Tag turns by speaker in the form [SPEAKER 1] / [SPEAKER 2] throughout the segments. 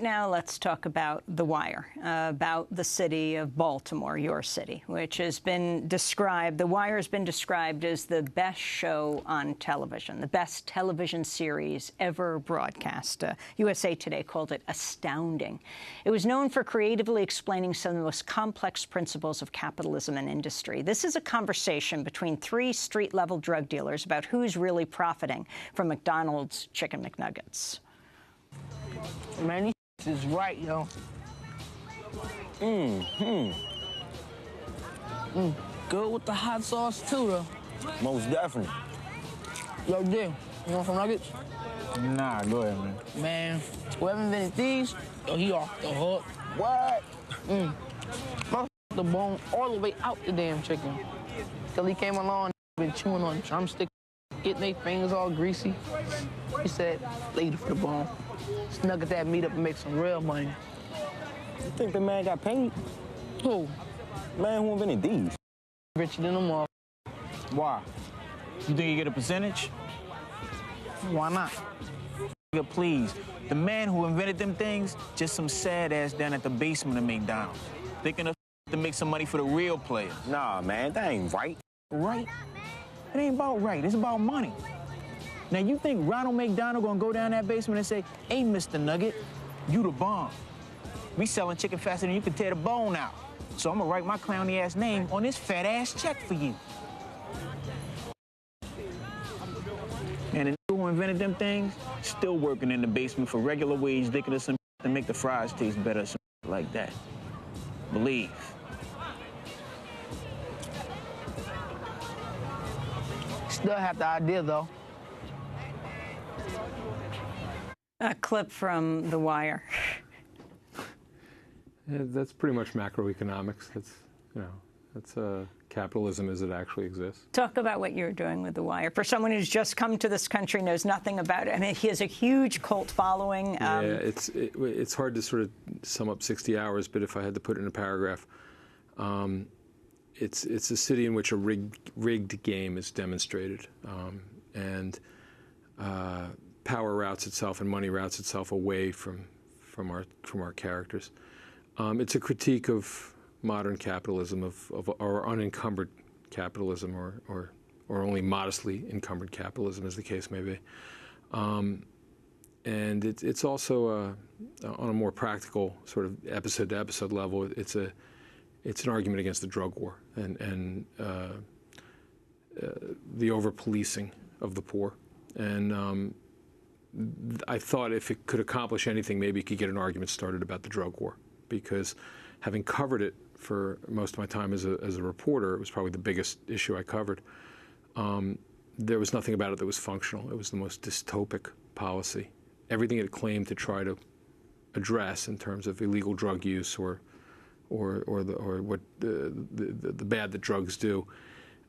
[SPEAKER 1] now, let's talk about The Wire, about the city of Baltimore, your city, which has been described, The Wire has been described as the best show on television, the best television series ever broadcast. USA Today called it astounding. It was known for creatively explaining some of the most complex principles of capitalism and industry. This is a conversation between three street-level drug dealers about who's really profiting from McDonald's Chicken McNuggets.
[SPEAKER 2] Man, this is right, yo. Good with the hot sauce, too, though.
[SPEAKER 3] Most definitely.
[SPEAKER 2] Yo, D, you want some nuggets?
[SPEAKER 3] Nah, go ahead, man.
[SPEAKER 2] Man, whoever invented these, yo, he off the hook.
[SPEAKER 3] What?
[SPEAKER 2] The bone all the way out the damn chicken. Till he came along, been chewing on drumsticks, getting their fingers all greasy. He said, later for the bone. Snug at that meat up and make some real money.
[SPEAKER 3] You think the man got paid?
[SPEAKER 2] Who?
[SPEAKER 3] Man who invented these?
[SPEAKER 2] Richer than them all.
[SPEAKER 3] Why? You think you get a percentage?
[SPEAKER 2] Why not?
[SPEAKER 4] Nigga, please. The man who invented them things, just some sad ass down at the basement of McDonald's. Thinking of to make some money for the real players.
[SPEAKER 3] Nah, man, that ain't right.
[SPEAKER 4] Right? It ain't about right. It's about money. Now, you think Ronald McDonald gonna go down that basement and say, hey, Mr. Nugget, you the bomb. We selling chicken faster than you can tear the bone out. So I'm gonna write my clowny-ass name on this fat-ass check for you. And the nigga who invented them things, still working in the basement for regular wage, thinking of some to make the fries taste better, some like that. Believe.
[SPEAKER 2] Still have the idea, though.
[SPEAKER 1] A clip from The Wire.
[SPEAKER 5] Yeah, that's pretty much macroeconomics. That's, you know, that's capitalism as it actually exists.
[SPEAKER 1] Talk about what you're doing with The Wire. For someone who's just come to this country, knows nothing about it. I mean, he has a huge cult following.
[SPEAKER 5] Yeah, it's hard to sort of sum up 60 hours, but if I had to put it in a paragraph, it's a city in which a rigged game is demonstrated, and power routes itself and money routes itself away from our characters. It's a critique of modern capitalism, of our unencumbered capitalism, or only modestly encumbered capitalism, as the case may be. And it's also on a more practical sort of episode-to-episode level. It's an argument against the drug war and the over-policing of the poor. And I thought if it could accomplish anything, maybe it could get an argument started about the drug war, because having covered it for most of my time as a reporter, it was probably the biggest issue I covered. There was nothing about it that was functional. It was the most dystopic policy. Everything it claimed to try to address in terms of illegal drug use or what the bad that drugs do,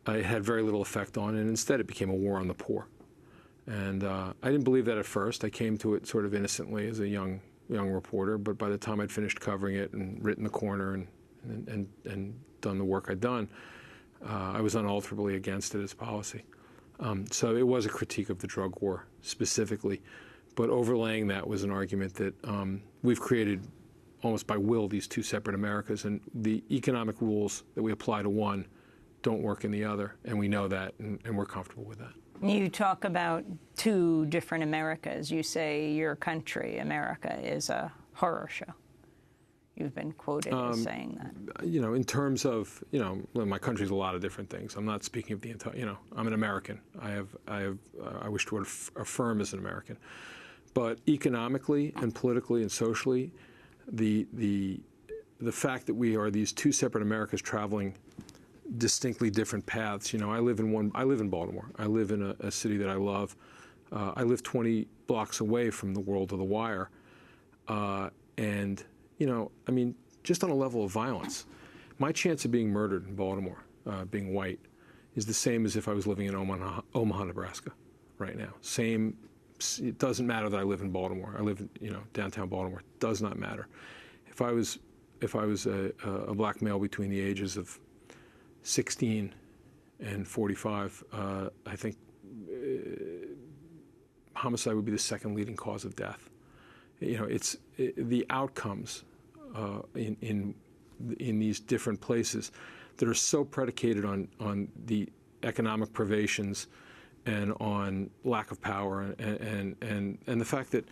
[SPEAKER 5] it had very little effect on, and instead it became a war on the poor. And I didn't believe that at first. I came to it sort of innocently as a young reporter, but by the time I'd finished covering it and written the corner and done the work I'd done, I was unalterably against it as policy. So it was a critique of the drug war specifically, but overlaying that was an argument that we've created almost by will these two separate Americas, and the economic rules that we apply to one don't work in the other, and we know that, and we're comfortable with that.
[SPEAKER 1] You talk about two different Americas. You say your country, America, is a horror show. You've been quoted as saying that.
[SPEAKER 5] You know, in terms of, you know, well, my country's a lot of different things. I'm not speaking of the entire, you know, I'm an American. I wish to affirm as an American. But economically and politically and socially, the fact that we are these two separate Americas traveling distinctly different paths. You know, I live in Baltimore. I live in a city that I love. I live 20 blocks away from the world of The Wire. And, you know, I mean, just on a level of violence, my chance of being murdered in Baltimore, being white, is the same as if I was living in Omaha, Nebraska right now. Same. It doesn't matter that I live in Baltimore. I live in, you know, downtown Baltimore. It does not matter. If I was a black male between the ages of 16 and 45, I think homicide would be the second leading cause of death it's the outcomes in these different places that are so predicated on the economic privations and on lack of power and the fact that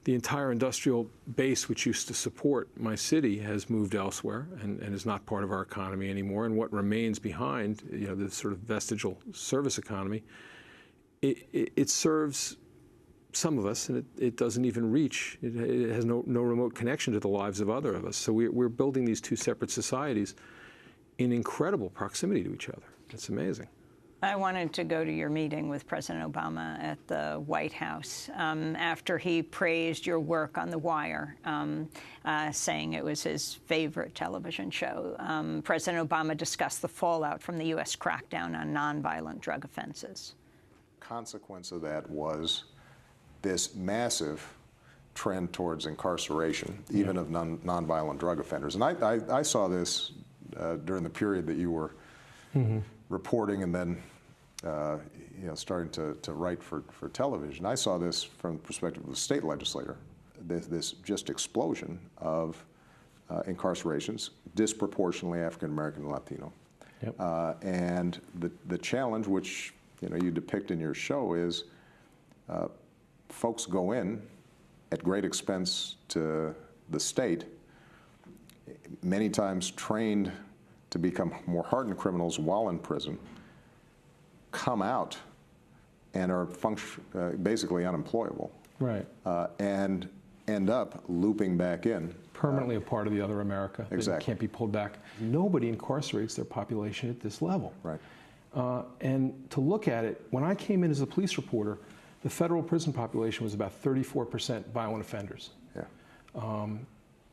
[SPEAKER 5] the entire industrial base which used to support my city has moved elsewhere and is not part of our economy anymore. And what remains behind, the sort of vestigial service economy, it serves some of us, and it doesn't even reach. It has no remote connection to the lives of other of us. So we're building these two separate societies in incredible proximity to each other. It's amazing.
[SPEAKER 1] I wanted to go to your meeting with President Obama at the White House after he praised your work on The Wire, saying it was his favorite television show. President Obama discussed the fallout from the U.S. crackdown on nonviolent drug offenses.
[SPEAKER 6] Consequence of that was this massive trend towards incarceration, even of nonviolent drug offenders. And I saw this during the period that you were reporting and then starting to write for television. I saw this from the perspective of the state legislator, this just explosion of incarcerations, disproportionately African American and Latino. Yep. And the challenge, which you depict in your show, is folks go in at great expense to the state, many times trained to become more hardened criminals while in prison, come out and are basically unemployable.
[SPEAKER 5] Right.
[SPEAKER 6] And end up looping back in.
[SPEAKER 5] Permanently a part of the other America.
[SPEAKER 6] Exactly.
[SPEAKER 5] That can't be pulled back. Nobody incarcerates their population at this level.
[SPEAKER 6] Right.
[SPEAKER 5] And to look at it, when I came in as a police reporter, the federal prison population was about 34% violent offenders.
[SPEAKER 6] Yeah.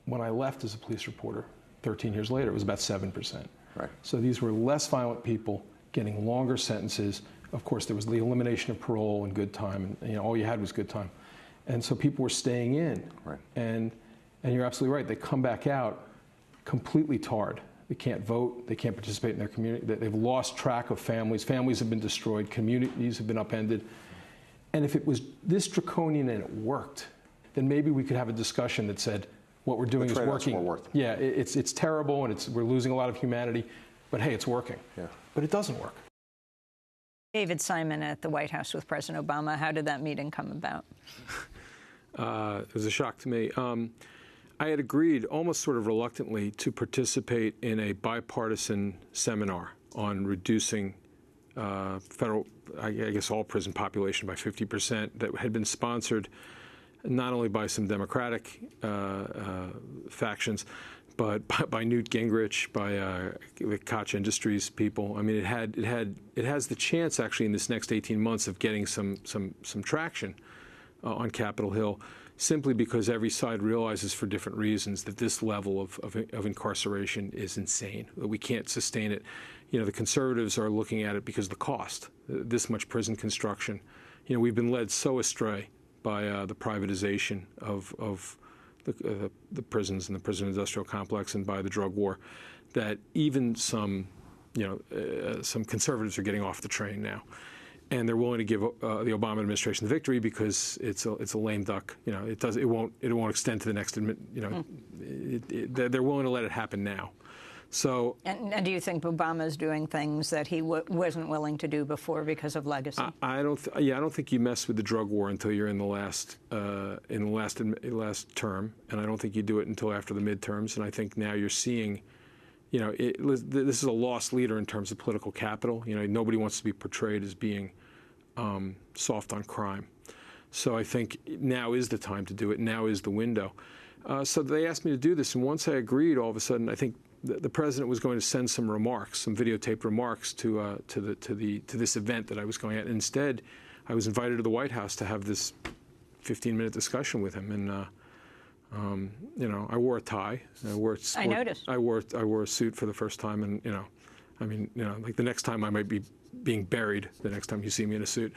[SPEAKER 5] When I left as a police reporter, 13 years later, it was about 7%.
[SPEAKER 6] Right.
[SPEAKER 5] So these were less violent people getting longer sentences. Of course, there was the elimination of parole and good time, and all you had was good time. And so people were staying in.
[SPEAKER 6] Right.
[SPEAKER 5] And you're absolutely right. They come back out completely tarred. They can't vote. They can't participate in their community. They've lost track of families. Families have been destroyed. Communities have been upended. And if it was this draconian and it worked, then maybe we could have a discussion that said, what we're doing is working. Yeah, it's terrible, and we're losing a lot of humanity, but hey, it's working. Yeah. But it doesn't work.
[SPEAKER 1] David Simon at the White House with President Obama. How did that meeting come about?
[SPEAKER 5] It was a shock to me. I had agreed, almost sort of reluctantly, to participate in a bipartisan seminar on reducing federal, I guess, all prison population by 50%, that had been sponsored not only by some Democratic factions, but by Newt Gingrich, by the Koch Industries people. I mean, it has the chance, actually, in this next 18 months of getting some traction on Capitol Hill, simply because every side realizes, for different reasons, that this level of incarceration is insane, that we can't sustain it. The conservatives are looking at it because of the cost, this much prison construction. We've been led so astray by the privatization of the prisons and the prison industrial complex, and by the drug war, that even some conservatives are getting off the train now, and they're willing to give the Obama administration the victory because it's a lame duck. It won't extend to the next. They're willing to let it happen now. So,
[SPEAKER 1] and do you think Obama's doing things that he wasn't willing to do before because of legacy?
[SPEAKER 5] I don't think you mess with the drug war until you're in the last term, and I don't think you do it until after the midterms. And I think now you're seeing, this is a lost leader in terms of political capital. Nobody wants to be portrayed as being soft on crime. So I think now is the time to do it. Now is the window. So they asked me to do this, and once I agreed, all of a sudden, I think the president was going to send some remarks, some videotaped remarks to this event that I was going at. Instead, I was invited to the White House to have this 15-minute discussion with him, and I wore a tie. I noticed. I wore a suit for the first time, and like the next time I might be being buried. The next time you see me in a suit,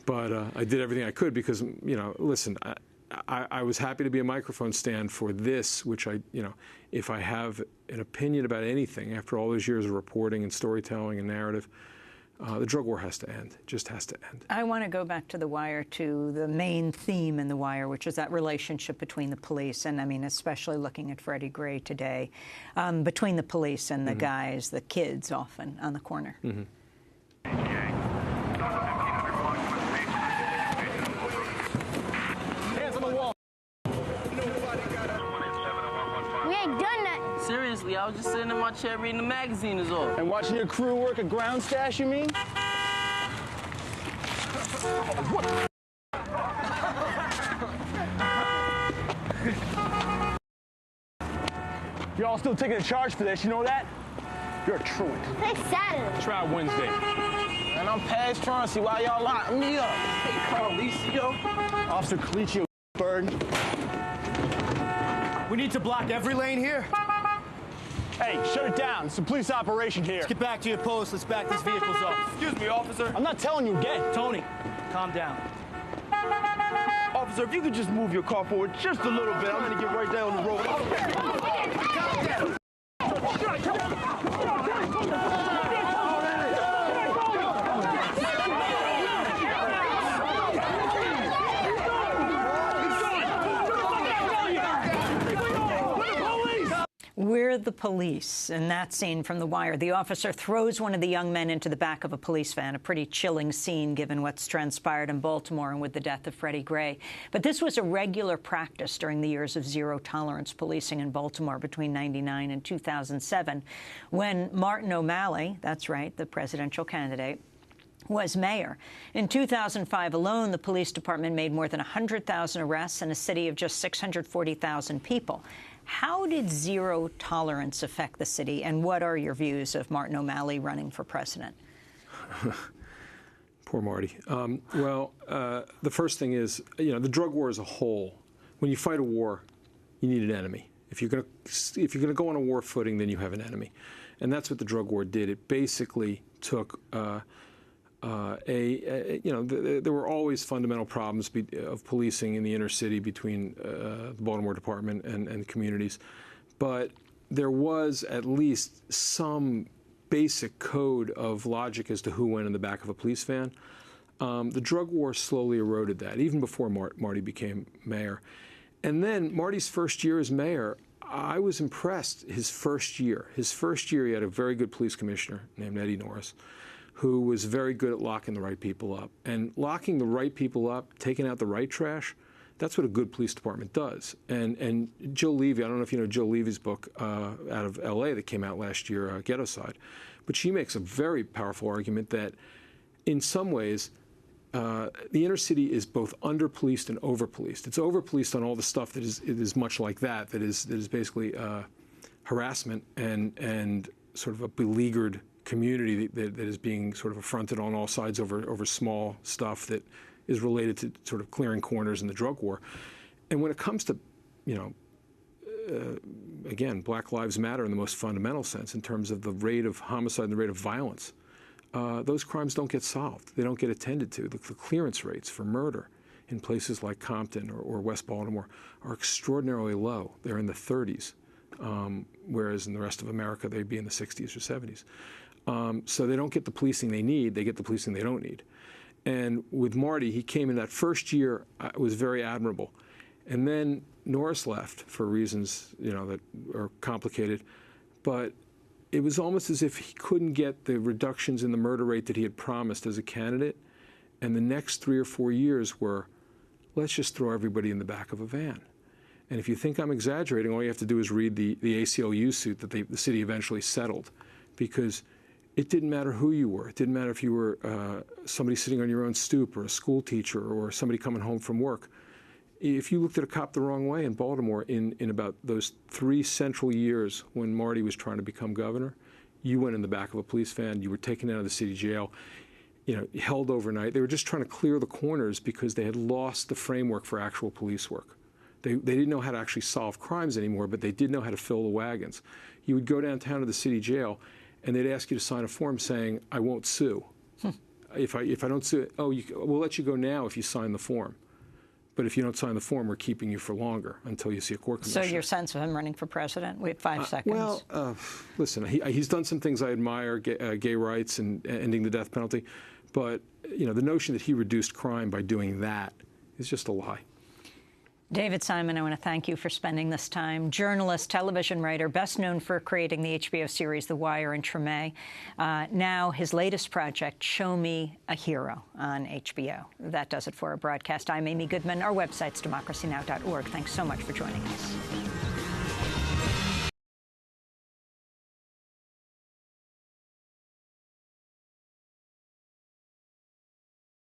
[SPEAKER 5] but I did everything I could because listen. I was happy to be a microphone stand for this, which if I have an opinion about anything after all those years of reporting and storytelling and narrative, The drug war has to end. It just has to end.
[SPEAKER 1] I want to go back to The Wire, to the main theme in The Wire, which is that relationship between the police, and I mean, especially looking at Freddie Gray today, between the police and the guys, the kids often on the corner.
[SPEAKER 7] Hands on the wall.
[SPEAKER 8] We ain't done that.
[SPEAKER 2] Seriously, I was just sitting in my chair reading the magazine is all.
[SPEAKER 7] And watching your crew work a ground stash, you mean? You're all still taking a charge for this, you know that? You're a truant.
[SPEAKER 8] Next Saturday.
[SPEAKER 7] Try Wednesday.
[SPEAKER 2] And I'm past trying to see why y'all locking me up. Hey, Carlicio.
[SPEAKER 7] Officer Colicchio, bird.
[SPEAKER 9] We need to block every lane here.
[SPEAKER 7] Hey, shut it down. It's a police operation here.
[SPEAKER 9] Let's get back to your post. Let's back these vehicles up.
[SPEAKER 7] Excuse me, officer. I'm not telling you again.
[SPEAKER 9] Tony, calm down.
[SPEAKER 7] Officer, if you could just move your car forward just a little bit, I'm gonna get right down the road.
[SPEAKER 9] Calm down.
[SPEAKER 1] We're the police. In that scene from The Wire, the officer throws one of the young men into the back of a police van, a pretty chilling scene given what's transpired in Baltimore and with the death of Freddie Gray. But this was a regular practice during the years of zero-tolerance policing in Baltimore between 1999 and 2007, when Martin O'Malley, that's right, the presidential candidate, was mayor. In 2005 alone, the police department made more than 100,000 arrests in a city of just 640,000 people. How did zero tolerance affect the city, and what are your views of Martin O'Malley running for president?
[SPEAKER 5] Poor Marty. The first thing is, the drug war as a whole. When you fight a war, you need an enemy. If you're going to go on a war footing, then you have an enemy, and that's what the drug war did. It basically took there were always fundamental problems of policing in the inner city between the Baltimore Department and communities, but there was at least some basic code of logic as to who went in the back of a police van. The drug war slowly eroded that, even before Marty became mayor. And then Marty's first year as mayor, I was impressed. His first year, he had a very good police commissioner named Eddie Norris, who was very good at locking the right people up. And locking the right people up, taking out the right trash, that's what a good police department does. And Jill Levy, I don't know if you know Jill Levy's book out of L.A. that came out last year, Ghetto Side, but she makes a very powerful argument that in some ways the inner city is both under-policed and over-policed. It's over-policed on all the stuff that is much like that is basically harassment and sort of a beleaguered community that is being sort of affronted on all sides over small stuff that is related to sort of clearing corners in the drug war. And when it comes to, again, Black Lives Matter in the most fundamental sense in terms of the rate of homicide and the rate of violence, those crimes don't get solved. They don't get attended to. The clearance rates for murder in places like Compton or West Baltimore are extraordinarily low. They're in the 30s, whereas in the rest of America they'd be in the 60s or 70s. So they don't get the policing they need, they get the policing they don't need. And with Marty, he came in that first year, was very admirable. And then Norris left for reasons, that are complicated. But it was almost as if he couldn't get the reductions in the murder rate that he had promised as a candidate. And the next 3 or 4 years were, let's just throw everybody in the back of a van. And if you think I'm exaggerating, all you have to do is read the ACLU suit that the city eventually settled. Because it didn't matter who you were. It didn't matter if you were somebody sitting on your own stoop or a school teacher or somebody coming home from work. If you looked at a cop the wrong way in Baltimore in about those 3 central years when Marty was trying to become governor, you went in the back of a police van, you were taken out of the city jail, held overnight. They were just trying to clear the corners because they had lost the framework for actual police work. They didn't know how to actually solve crimes anymore, but they did know how to fill the wagons. You would go downtown to the city jail, and they'd ask you to sign a form saying, I won't sue. If I don't sue, we'll let you go now if you sign the form. But if you don't sign the form, we're keeping you for longer until you see a court commissioner.
[SPEAKER 1] So your sense of him running for president? We have 5 seconds.
[SPEAKER 5] Well, listen, he's done some things I admire, gay rights and ending the death penalty. But, you know, the notion that he reduced crime by doing that is just a lie.
[SPEAKER 1] David Simon, I want to thank you for spending this time. Journalist, television writer, best known for creating the HBO series The Wire and Treme. Now his latest project, Show Me a Hero, on HBO. That does it for our broadcast. I'm Amy Goodman. Our website's democracynow.org. Thanks so much for joining us.